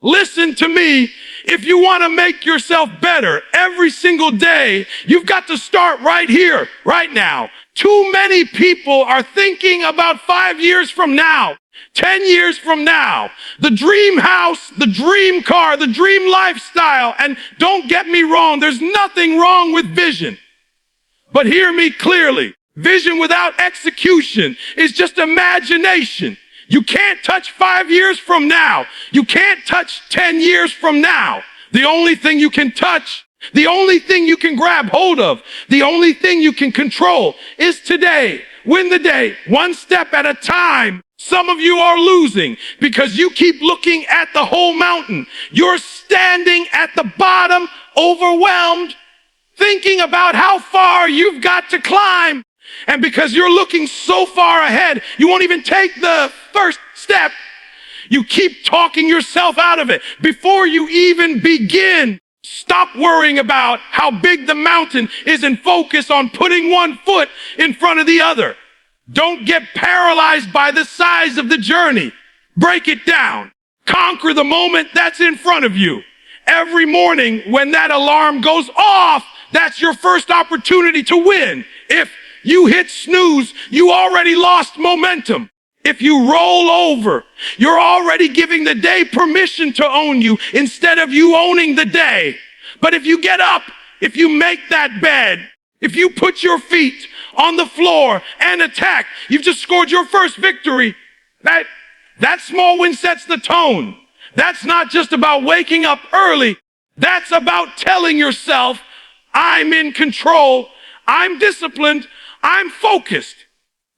Listen to me. If you want to make yourself better every single day, you've got to start right here, right now. Too many people are thinking about 5 years from now, 10 years from now, the dream house, the dream car, the dream lifestyle. And don't get me wrong, there's nothing wrong with vision. But hear me clearly. Vision without execution is just imagination. You can't touch 5 years from now. You can't touch 10 years from now. The only thing you can touch, the only thing you can grab hold of, the only thing you can control is today. Win the day, one step at a time. Some of you are losing because you keep looking at the whole mountain. You're standing at the bottom, overwhelmed, thinking about how far you've got to climb. And because you're looking so far ahead, you won't even take the first step. You keep talking yourself out of it before you even begin. Stop worrying about how big the mountain is and focus on putting one foot in front of the other. Don't get paralyzed by the size of the journey. Break it down. Conquer the moment that's in front of you. Every morning when that alarm goes off, that's your first opportunity to win. If you hit snooze, you already lost momentum. If you roll over, you're already giving the day permission to own you instead of you owning the day. But if you get up, if you make that bed, if you put your feet on the floor and attack, you've just scored your first victory. That small win sets the tone. That's not just about waking up early. That's about telling yourself, I'm in control, I'm disciplined, I'm focused.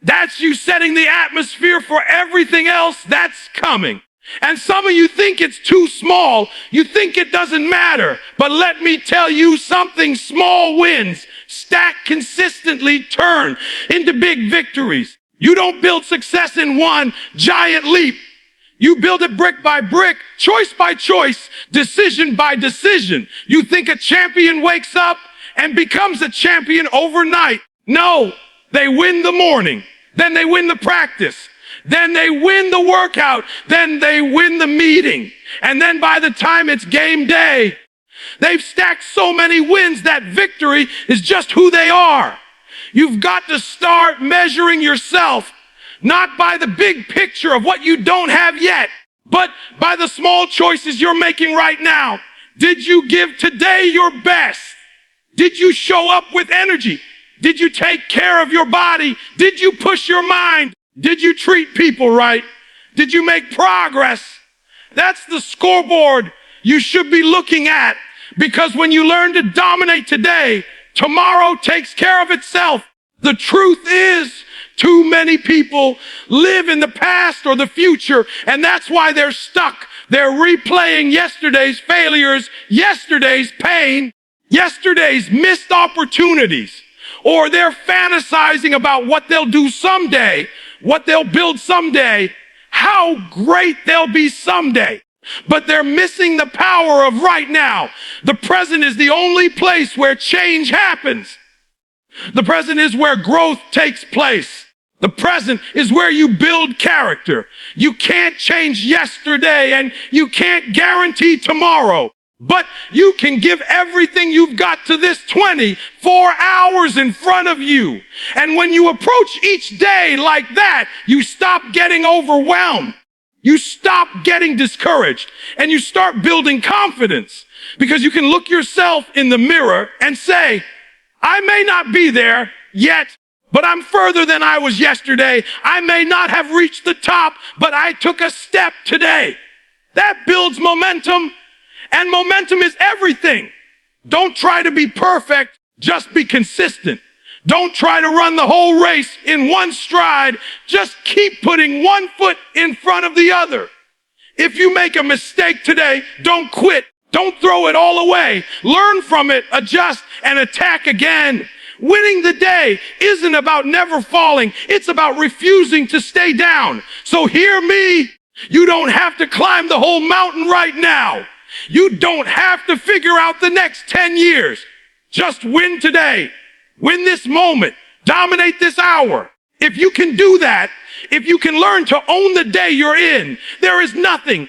That's you setting the atmosphere for everything else that's coming. And some of you think it's too small. You think it doesn't matter. But let me tell you something, small wins stacked consistently turn into big victories. You don't build success in one giant leap. You build it brick by brick, choice by choice, decision by decision. You think a champion wakes up and becomes a champion overnight. No, they win the morning, then they win the practice, then they win the workout, then they win the meeting. And then by the time it's game day, they've stacked so many wins that victory is just who they are. You've got to start measuring yourself not by the big picture of what you don't have yet, but by the small choices you're making right now. Did you give today your best? Did you show up with energy? Did you take care of your body? Did you push your mind? Did you treat people right? Did you make progress? That's the scoreboard you should be looking at, because when you learn to dominate today, tomorrow takes care of itself. The truth is, too many people live in the past or the future, and that's why they're stuck. They're replaying yesterday's failures, yesterday's pain, yesterday's missed opportunities. Or they're fantasizing about what they'll do someday, what they'll build someday, how great they'll be someday. But they're missing the power of right now. The present is the only place where change happens. The present is where growth takes place. The present is where you build character. You can't change yesterday and you can't guarantee tomorrow. But you can give everything you've got to this 24 hours in front of you. And when you approach each day like that, you stop getting overwhelmed. You stop getting discouraged. And you start building confidence. Because you can look yourself in the mirror and say, I may not be there yet, but I'm further than I was yesterday. I may not have reached the top, but I took a step today. That builds momentum. And momentum is everything. Don't try to be perfect, just be consistent. Don't try to run the whole race in one stride. Just keep putting one foot in front of the other. If you make a mistake today, don't quit. Don't throw it all away. Learn from it, adjust, and attack again. Winning the day isn't about never falling. It's about refusing to stay down. So hear me. You don't have to climb the whole mountain right now. You don't have to figure out the next 10 years. Just win today. Win this moment. Dominate this hour. If you can do that, if you can learn to own the day you're in, there is nothing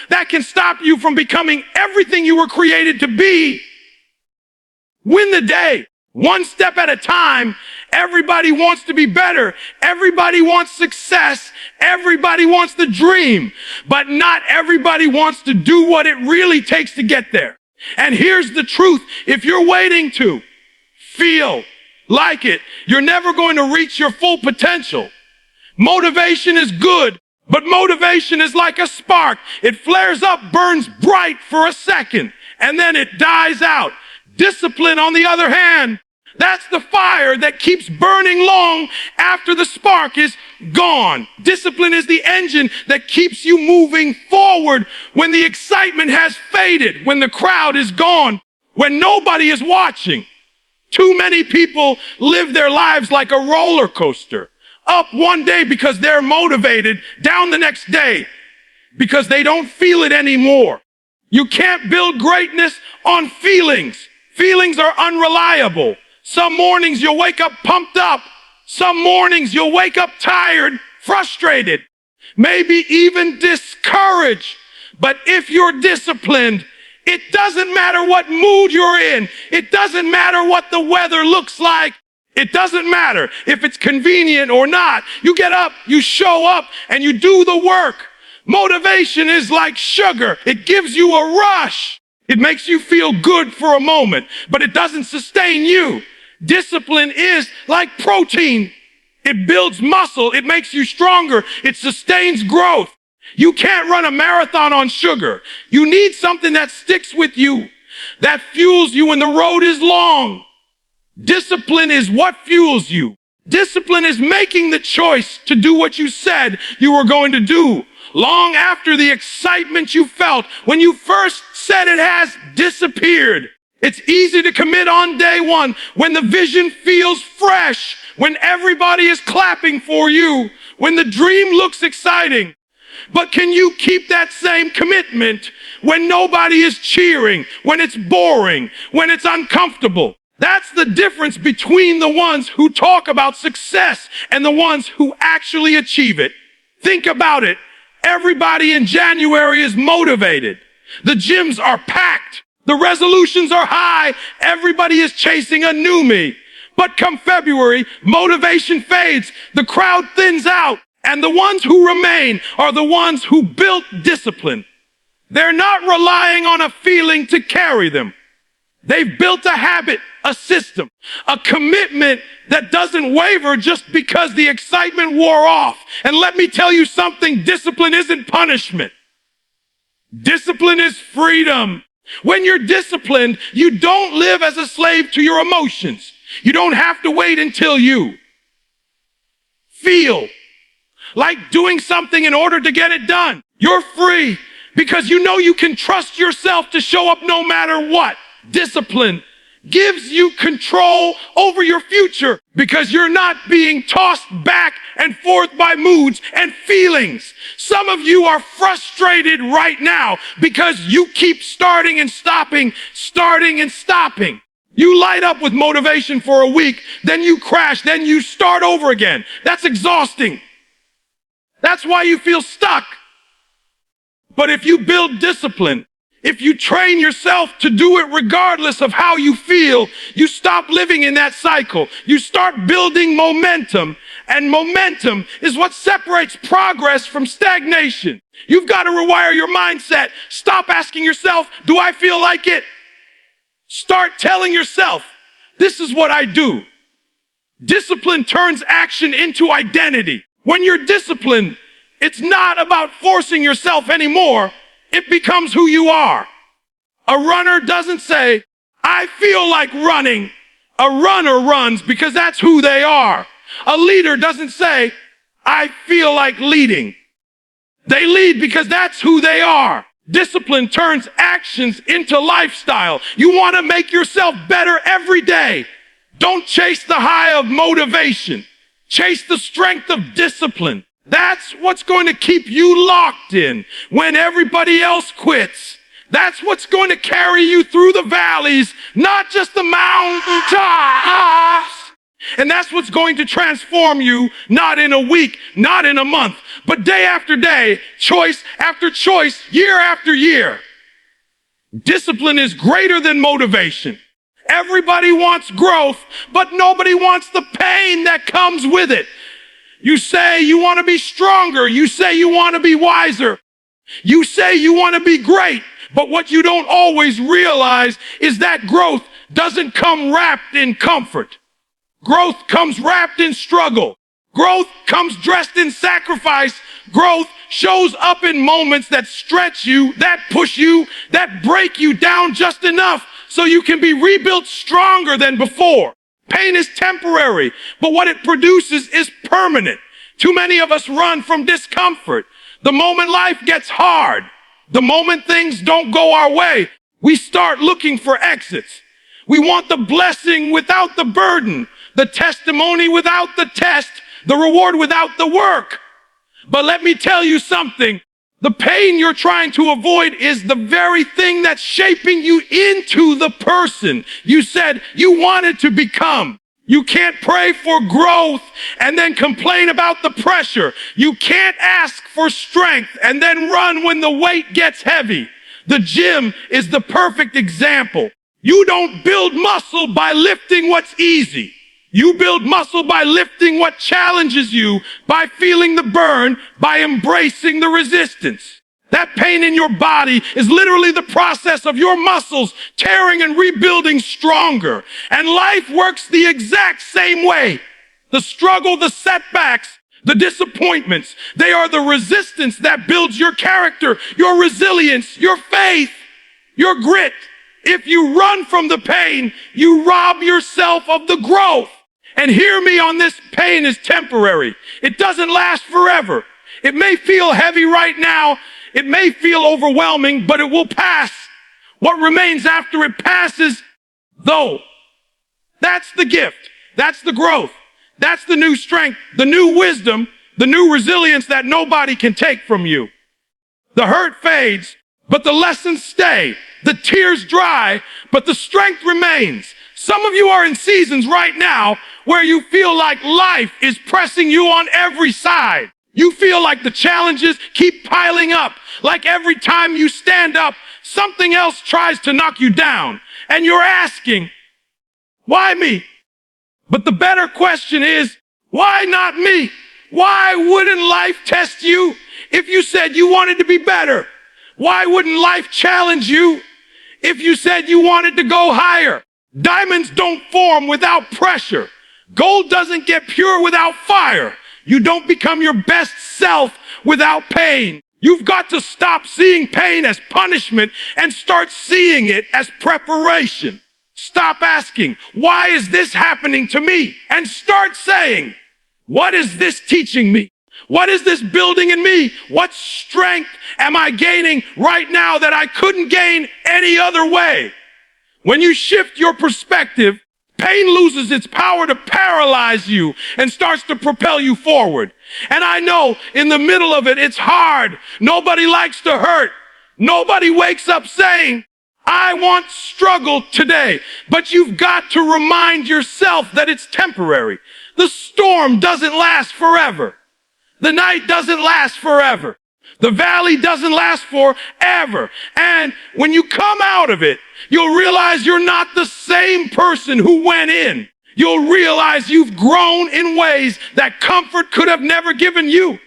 that can stop you from becoming everything you were created to be. Win the day, one step at a time. Everybody wants to be better. Everybody wants success. Everybody wants the dream, but not everybody wants to do what it really takes to get there. And here's the truth. If you're waiting to feel like it, you're never going to reach your full potential. Motivation is good, but motivation is like a spark. It flares up, burns bright for a second, and then it dies out. Discipline, on the other hand, that's the fire that keeps burning long after the spark is gone. Discipline is the engine that keeps you moving forward when the excitement has faded, when the crowd is gone, when nobody is watching. Too many people live their lives like a roller coaster. Up one day because they're motivated, down the next day because they don't feel it anymore. You can't build greatness on feelings. Feelings are unreliable. Some mornings you'll wake up pumped up. Some mornings you'll wake up tired, frustrated, maybe even discouraged. But if you're disciplined, it doesn't matter what mood you're in. It doesn't matter what the weather looks like. It doesn't matter if it's convenient or not. You get up, you show up, and you do the work. Motivation is like sugar. It gives you a rush. It makes you feel good for a moment, but it doesn't sustain you. Discipline is like protein. It builds muscle. It makes you stronger. It sustains growth. You can't run a marathon on sugar. You need something that sticks with you, that fuels you when the road is long. Discipline is what fuels you. Discipline is making the choice to do what you said you were going to do, long after the excitement you felt when you first said it has disappeared. It's easy to commit on day one when the vision feels fresh, when everybody is clapping for you, when the dream looks exciting. But can you keep that same commitment when nobody is cheering, when it's boring, when it's uncomfortable? That's the difference between the ones who talk about success and the ones who actually achieve it. Think about it. Everybody in January is motivated. The gyms are packed. The resolutions are high. Everybody is chasing a new me. But come February, motivation fades. The crowd thins out. And the ones who remain are the ones who built discipline. They're not relying on a feeling to carry them. They've built a habit, a system, a commitment that doesn't waver just because the excitement wore off. And let me tell you something, discipline isn't punishment. Discipline is freedom. When you're disciplined, you don't live as a slave to your emotions. You don't have to wait until you feel like doing something in order to get it done. You're free because you know you can trust yourself to show up no matter what. Discipline gives you control over your future because you're not being tossed back and forth by moods and feelings. Some of you are frustrated right now because you keep starting and stopping, starting and stopping. You light up with motivation for a week, then you crash, then you start over again. That's exhausting. That's why you feel stuck. But if you build discipline, if you train yourself to do it regardless of how you feel, you stop living in that cycle. You start building momentum, and momentum is what separates progress from stagnation. You've got to rewire your mindset. Stop asking yourself, do I feel like it? Start telling yourself, this is what I do. Discipline turns action into identity. When you're disciplined, it's not about forcing yourself anymore. It becomes who you are. A runner doesn't say, I feel like running. A runner runs because that's who they are. A leader doesn't say, I feel like leading. They lead because that's who they are. Discipline turns actions into lifestyle. You want to make yourself better every day. Don't chase the high of motivation. Chase the strength of discipline. That's what's going to keep you locked in when everybody else quits. That's what's going to carry you through the valleys, not just the mountaintops. And that's what's going to transform you, not in a week, not in a month, but day after day, choice after choice, year after year. Discipline is greater than motivation. Everybody wants growth, but nobody wants the pain that comes with it. You say you want to be stronger. You say you want to be wiser. You say you want to be great. But what you don't always realize is that growth doesn't come wrapped in comfort. Growth comes wrapped in struggle. Growth comes dressed in sacrifice. Growth shows up in moments that stretch you, that push you, that break you down just enough so you can be rebuilt stronger than before. Pain is temporary, but what it produces is permanent. Too many of us run from discomfort. The moment life gets hard, the moment things don't go our way, we start looking for exits. We want the blessing without the burden, the testimony without the test, the reward without the work. But let me tell you something. The pain you're trying to avoid is the very thing that's shaping you into the person you said you wanted to become. You can't pray for growth and then complain about the pressure. You can't ask for strength and then run when the weight gets heavy. The gym is the perfect example. You don't build muscle by lifting what's easy. You build muscle by lifting what challenges you, by feeling the burn, by embracing the resistance. That pain in your body is literally the process of your muscles tearing and rebuilding stronger. And life works the exact same way. The struggle, the setbacks, the disappointments, they are the resistance that builds your character, your resilience, your faith, your grit. If you run from the pain, you rob yourself of the growth. And hear me on this, pain is temporary. It doesn't last forever. It may feel heavy right now. It may feel overwhelming, but it will pass. What remains after it passes, though, that's the gift. That's the growth. That's the new strength, the new wisdom, the new resilience that nobody can take from you. The hurt fades, but the lessons stay. The tears dry, but the strength remains. Some of you are in seasons right now where you feel like life is pressing you on every side. You feel like the challenges keep piling up, like every time you stand up, something else tries to knock you down. And you're asking, why me? But the better question is, why not me? Why wouldn't life test you if you said you wanted to be better? Why wouldn't life challenge you if you said you wanted to go higher? Diamonds don't form without pressure. Gold doesn't get pure without fire. You don't become your best self without pain. You've got to stop seeing pain as punishment and start seeing it as preparation. Stop asking, why is this happening to me? And start saying, what is this teaching me? What is this building in me? What strength am I gaining right now that I couldn't gain any other way? When you shift your perspective, pain loses its power to paralyze you and starts to propel you forward. And I know in the middle of it, it's hard. Nobody likes to hurt. Nobody wakes up saying, I want struggle today. But you've got to remind yourself that it's temporary. The storm doesn't last forever. The night doesn't last forever. The valley doesn't last forever. And when you come out of it, you'll realize you're not the same person who went in. You'll realize you've grown in ways that comfort could have never given you.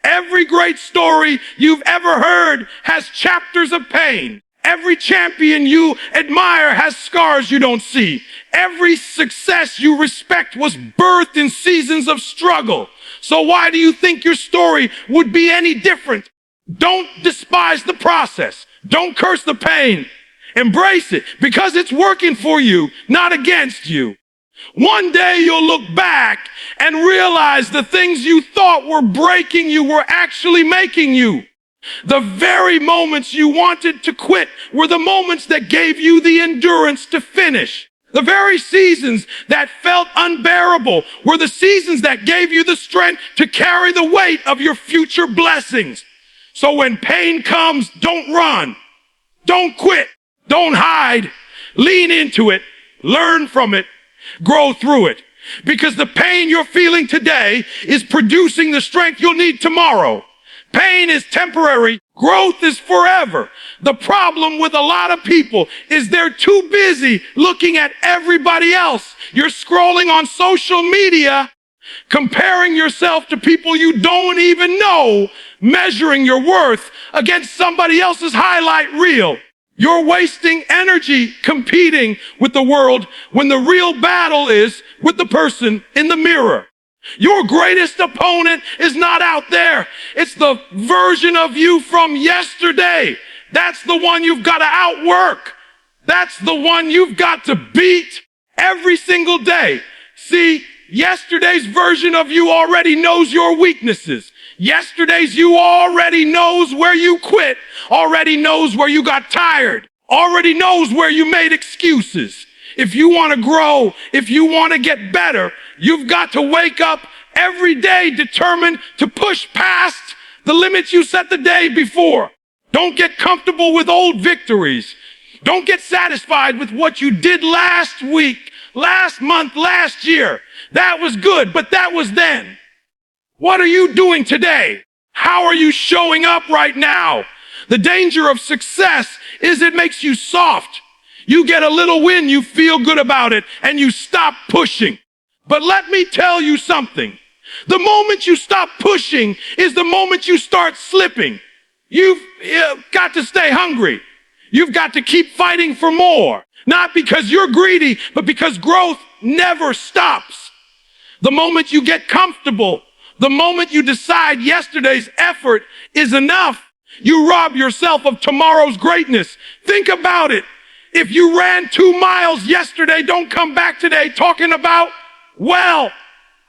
Every great story you've ever heard has chapters of pain. Every champion you admire has scars you don't see. Every success you respect was birthed in seasons of struggle. So why do you think your story would be any different? Don't despise the process. Don't curse the pain. Embrace it because it's working for you, not against you. One day you'll look back and realize the things you thought were breaking you were actually making you. The very moments you wanted to quit were the moments that gave you the endurance to finish. The very seasons that felt unbearable were the seasons that gave you the strength to carry the weight of your future blessings. So when pain comes, don't run. Don't quit. Don't hide. Lean into it. Learn from it. Grow through it. Because the pain you're feeling today is producing the strength you'll need tomorrow. Pain is temporary. Growth is forever. The problem with a lot of people is they're too busy looking at everybody else. You're scrolling on social media, comparing yourself to people you don't even know, measuring your worth against somebody else's highlight reel. You're wasting energy competing with the world when the real battle is with the person in the mirror. Your greatest opponent is not out there. It's the version of you from yesterday. That's the one you've got to outwork. That's the one you've got to beat every single day. See, yesterday's version of you already knows your weaknesses. Yesterday's you already knows where you quit, already knows where you got tired, already knows where you made excuses. If you want to grow, if you want to get better, you've got to wake up every day determined to push past the limits you set the day before. Don't get comfortable with old victories. Don't get satisfied with what you did last week, last month, last year. That was good, but that was then. What are you doing today? How are you showing up right now? The danger of success is it makes you soft. You get a little win, you feel good about it, and you stop pushing. But let me tell you something. The moment you stop pushing is the moment you start slipping. You've got to stay hungry. You've got to keep fighting for more. Not because you're greedy, but because growth never stops. The moment you get comfortable, the moment you decide yesterday's effort is enough, you rob yourself of tomorrow's greatness. Think about it. If you ran 2 miles yesterday, don't come back today talking about, well,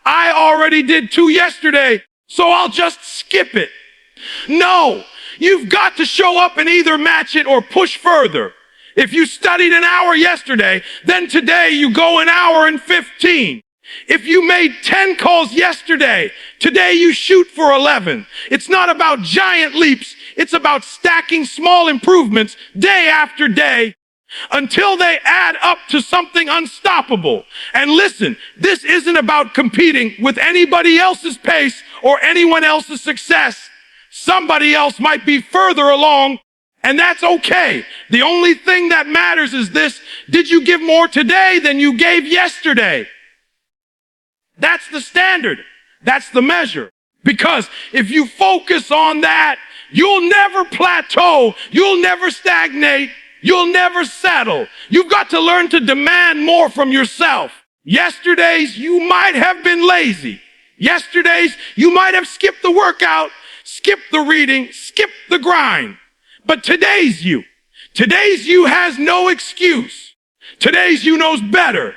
I already did 2 yesterday, so I'll just skip it. No, you've got to show up and either match it or push further. If you studied an hour yesterday, then today you go an hour and 15. If you made 10 calls yesterday, today you shoot for 11. It's not about giant leaps. It's about stacking small improvements day after day until they add up to something unstoppable. And listen, this isn't about competing with anybody else's pace or anyone else's success. Somebody else might be further along, and that's okay. The only thing that matters is this: did you give more today than you gave yesterday? That's the standard. That's the measure. Because if you focus on that, you'll never plateau. You'll never stagnate. You'll never settle. You've got to learn to demand more from yourself. Yesterday's you might have been lazy. Yesterday's you might have skipped the workout, skipped the reading, skipped the grind. But today's you has no excuse. Today's you knows better.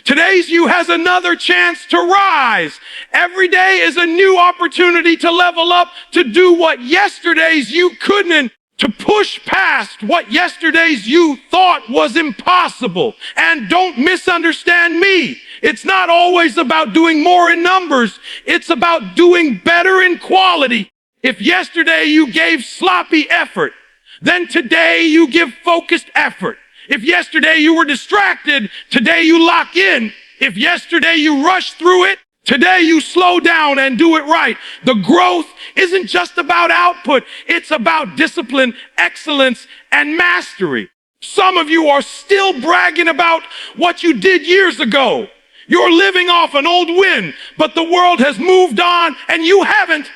Today's you has another chance to rise. Every day is a new opportunity to level up, to do what yesterday's you couldn't, to push past what yesterday's you thought was impossible. And don't misunderstand me. It's not always about doing more in numbers. It's about doing better in quality. If yesterday you gave sloppy effort, then today you give focused effort. If yesterday you were distracted, today you lock in. If yesterday you rushed through it, today you slow down and do it right. The growth isn't just about output. It's about discipline, excellence, and mastery. Some of you are still bragging about what you did years ago. You're living off an old win, but the world has moved on and you haven't.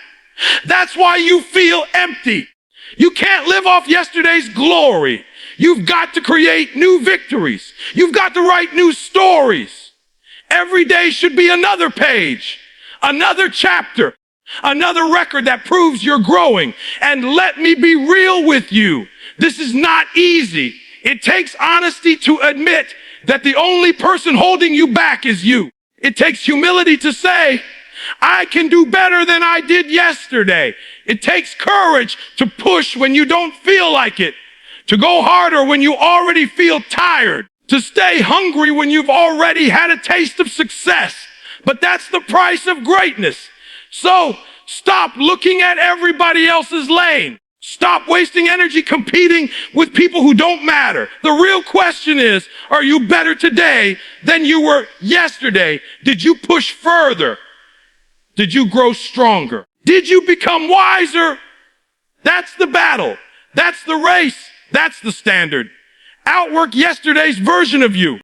That's why you feel empty. You can't live off yesterday's glory. You've got to create new victories. You've got to write new stories. Every day should be another page, another chapter, another record that proves you're growing. And let me be real with you. This is not easy. It takes honesty to admit that the only person holding you back is you. It takes humility to say, I can do better than I did yesterday. It takes courage to push when you don't feel like it, to go harder when you already feel tired, to stay hungry when you've already had a taste of success. But that's the price of greatness. So stop looking at everybody else's lane. Stop wasting energy competing with people who don't matter. The real question is, are you better today than you were yesterday? Did you push further? Did you grow stronger? Did you become wiser? That's the battle. That's the race. That's the standard. Outwork yesterday's version of you.